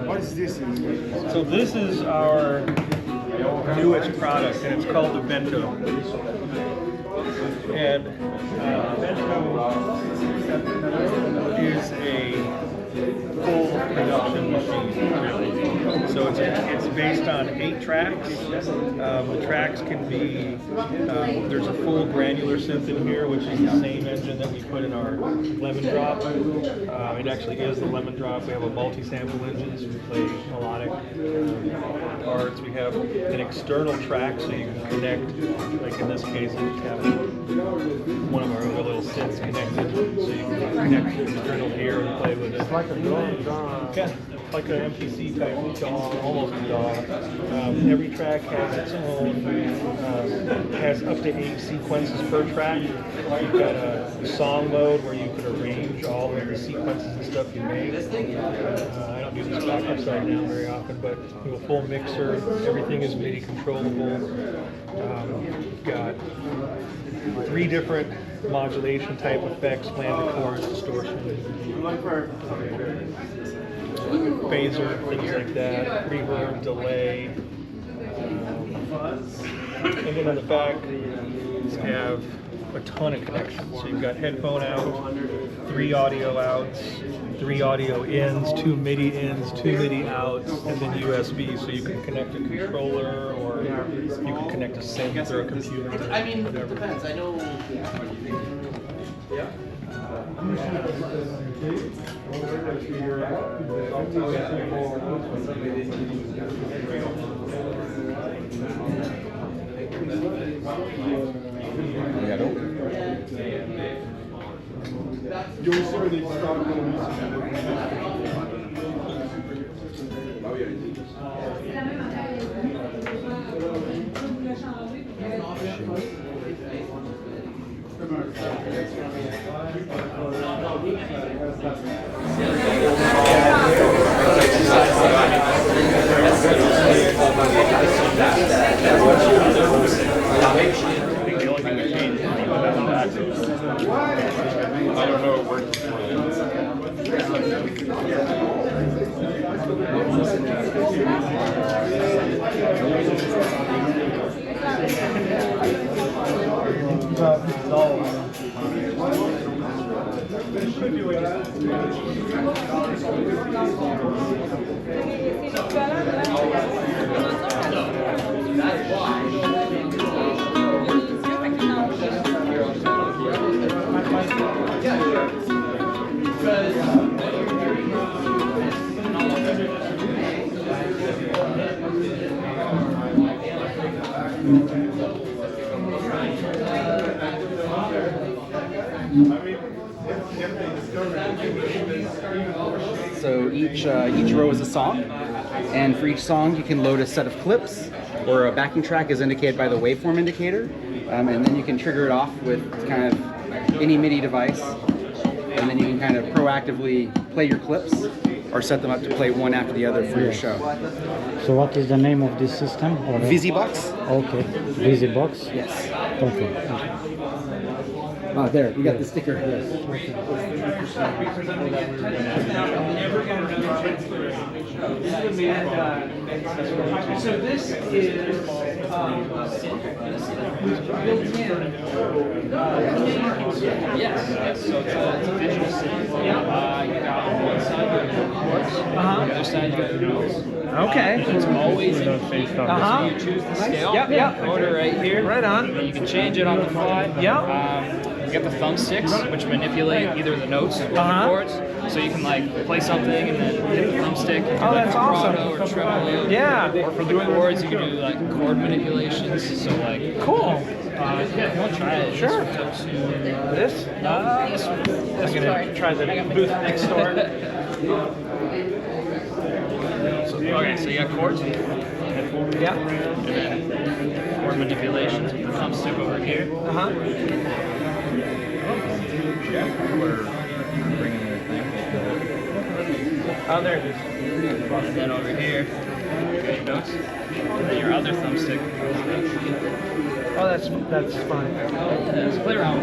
What is this? So this is our newest product, and it's called the Bento. And Bento is a full production machine, really. So it's based on 8 tracks. The tracks can be, there's a full granular synth in here, which is the same engine that we put in our Lemon Drop. It actually is the Lemon Drop. We have a multi-sample engine, so we play melodic parts. We have an external track, so you can connect, like in this case, we have one of our other little synths connected, so you can connect the external here and play with it. It's like a drone. Yeah, like an MPC type DAW, almost a DAW. Every track has its own, has up to 8 sequences per track. You've got a song mode where you can arrange all of the sequences and stuff you make. I don't do this back upside down very often, but we have a full mixer. Everything is MIDI controllable. We've got 3 different modulation type effects: land to chorus, distortion, phaser, things like that, reverb, delay. And then on the back, we have a ton of connections. So you've got headphone out, 3 audio outs, 3 audio ins, 2 MIDI ins, 2 MIDI outs, and then USB. So you can connect a controller, or you can connect a synth or a computer. I mean, it depends. I know. Yeah. I don't know, it worked before So each row is a song, and for each song you can load a set of clips, or a backing track is indicated by the waveform indicator, and then you can trigger it off with kind of any MIDI device, and then you can kind of proactively play your clips or set them up to play one after the other for your show. So what is the name of this system? VisiBox. Okay, VisiBox. Yes. Okay. Oh, there, we got the sticker. Yes. So this is yes. So it's a visual synth. Yeah. You got on one side you got chords, on the other side you got the notes. Okay. It's always in key. So you choose the scale. Yep. Order right here. Right on. You can change it on the fly. Yep. You get the thumbsticks, which manipulate either the notes or the chords. So you can like play something and then hit the thumbstick. Oh, like that's awesome. Or tremolo. Yeah. Or for the chords, you can do like chord manipulations. So like. Cool. Yeah, if you want to try it. Sure. This? This one. I'm gonna try the booth next door. Okay, so you got chords. Yeah. And then chord manipulations with the thumbstick over here. We're bringing their thing. Oh, there it is. And then over here, your notes. And then your other thumbstick. Oh, that's fun. Let's play around.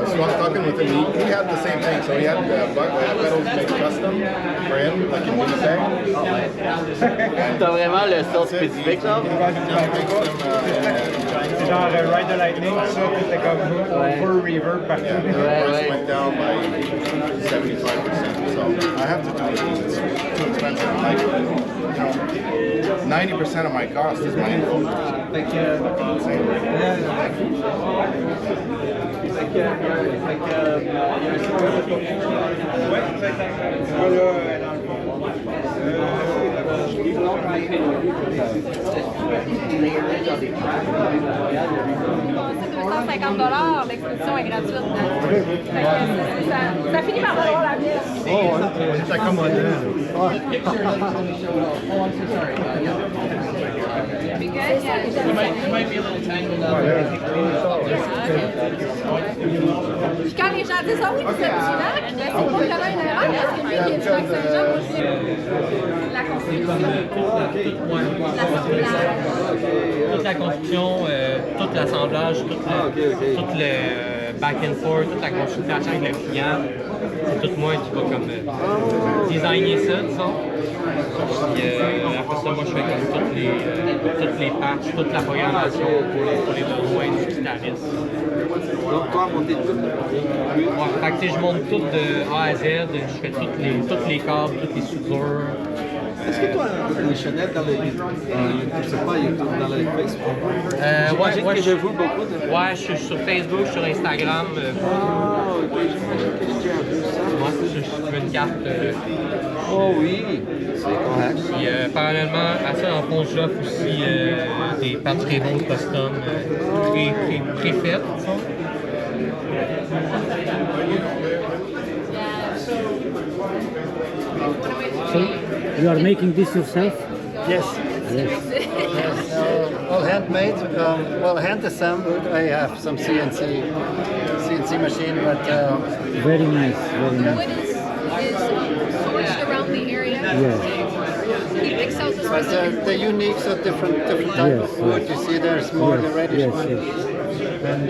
So I was talking with him. He had the same thing. So he had pedals made custom for him, like in MUTEK. T'as vraiment le son spécifique là? C'est genre Ride the Lightning, ça, puis c'était comme full reverb partout. Yeah, the price went down by 75%. So I have to do it because it's too expensive. Like, 90% of my cost is my encoders. C'est $250, l'exposition est gratuite. Fait que ça finit par valoir la pièce. C'est accommodé. You might be a little tangled up. Puis quand les gens disent, ah oui, c'est original, c'est pas vraiment une erreur, parce que lui, il est du lac Saint-Jean, moi, je la construction, Toute la construction, tout l'assemblage, tout le back and forth, toute la consultation avec le client, c'est tout moi qui va comme designer ça, disons. Puis après ça, moi je fais comme toutes les patchs, toute la programmation pour les besoins du guitariste. Donc toi, monter tout. Ouais, fait que je monte tout de A à Z, je fais toutes les câbles, toutes les soudures. Est-ce que toi, les Chanel dans le je sais pas, YouTube, dans le Facebook? Ouais, que je vois beaucoup de... Ouais, je suis sur Facebook, sur Instagram. Ah, ok, j'imagine que j'ai déjà vu ça. Moi, je fais une carte. Oh oui, c'est correct. Puis parallèlement à ça, en fond, j'offre aussi des pattes Revo custom pré-faites. So you are making this yourself? Yes, Yes. all handmade, well hand assembled. I have some CNC machine, but Very nice, very wood nice. is sourced around the area. Yes. He picks out the but specific. the uniques are different type Yes, of wood. You see, there's more the Yes, reddish yes, one, yes. and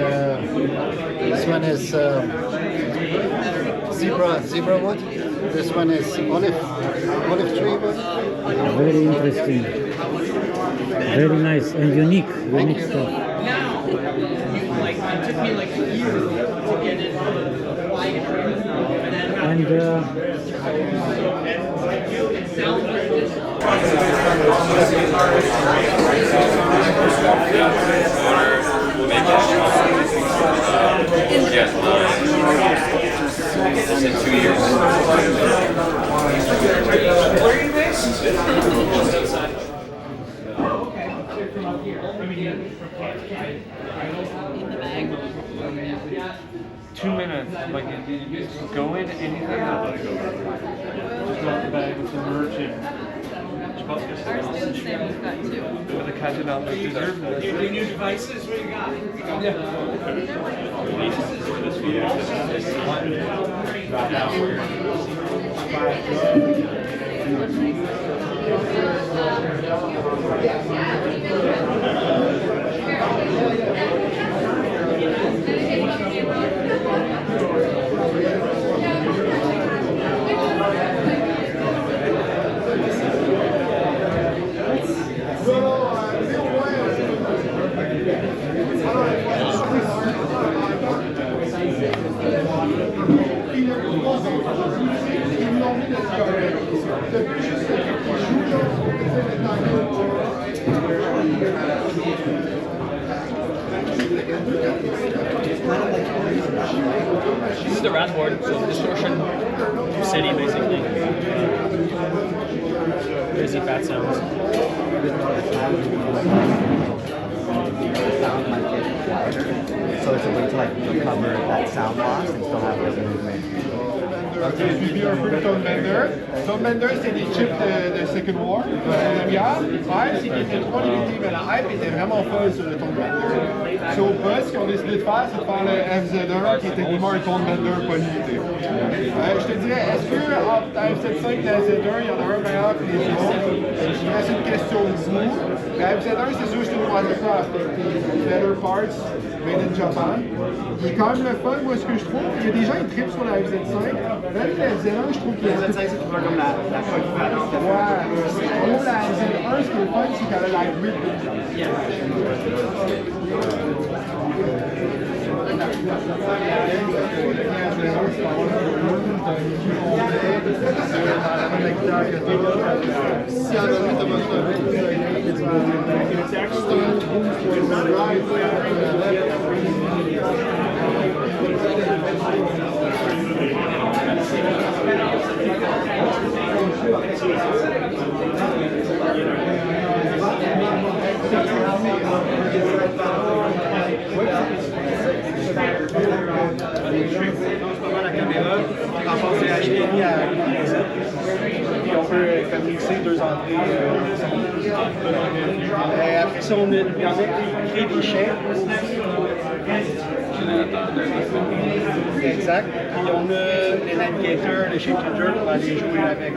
this one is zebra wood. This one is olive tree wood. Very interesting. Very nice and unique stuff. It took me like a year to get it. And In 2 years. Where are you based? Just outside. 2 minutes, like you just go in anything. Just not the bag with the merch and. Ours do the same, we've got two. With the catching out the Any new devices? What do you got? This is the RAS board, so distortion city basically. Crazy fat sounds. So it's a way to like recover that sound loss and still have the movement. J'ai suivi un peu le Tone Bender. Tone Bender, c'est des chips de Second War, de guerre. Hype, c'est qu'il était trop limité, mais la hype était vraiment folle sur le Tone Bender. So, Buzz, ce qu'on a décidé de faire, c'est de faire le FZ1, qui est techniquement un Tone Bender pas limité. Je te dirais, est-ce que entre la FZ5 et la FZ1, il y en a un meilleur que les autres? Je dirais c'est une question de goût. La FZ1, c'est sûr que c'est une watercraft. Better parts, made in Japan. Il est quand même le fun, moi, ce que je trouve. Il y a des gens qui trippent sur la FZ5. Même la FZ1, je trouve qu'il est. La FZ5, c'est comme la polyvalente. Ouais, je trouve la FZ1, ce qui est le fun, c'est qu'elle a la grip. La caméra, en fait, c'est HDMI à puis on peut comme mixer deux entrées. Après ça, on a une musique des chiens. Exact. Puis on a les navigateurs, les shape changer pour aller jouer avec.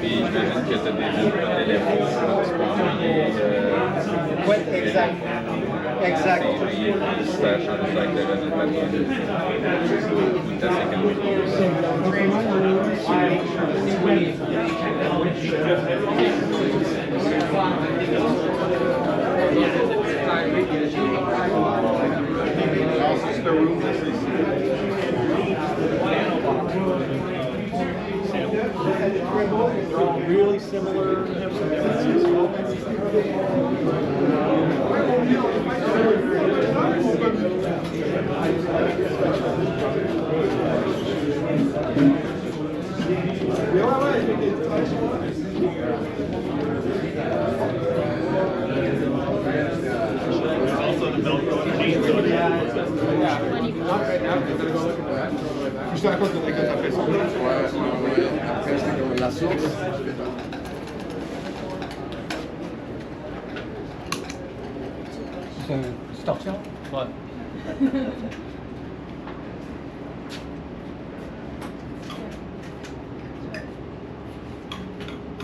Puis j'imagine que tu as des téléphones que tu peux envoyer. Oui, exact. Exact. Station like that on the platform. They're all really similar. Have some differences. Je te raconte le truc après ça. Après, c'est comme la source. C'est une distorsion? Ouais.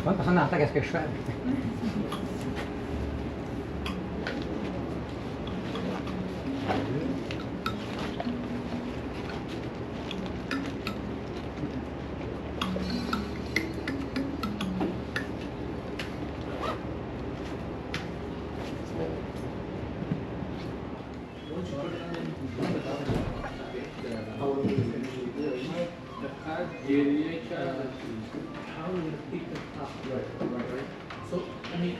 Ouais, personne n'entend qu'est-ce que je fais. How will you pick it up? Right. So, I mean,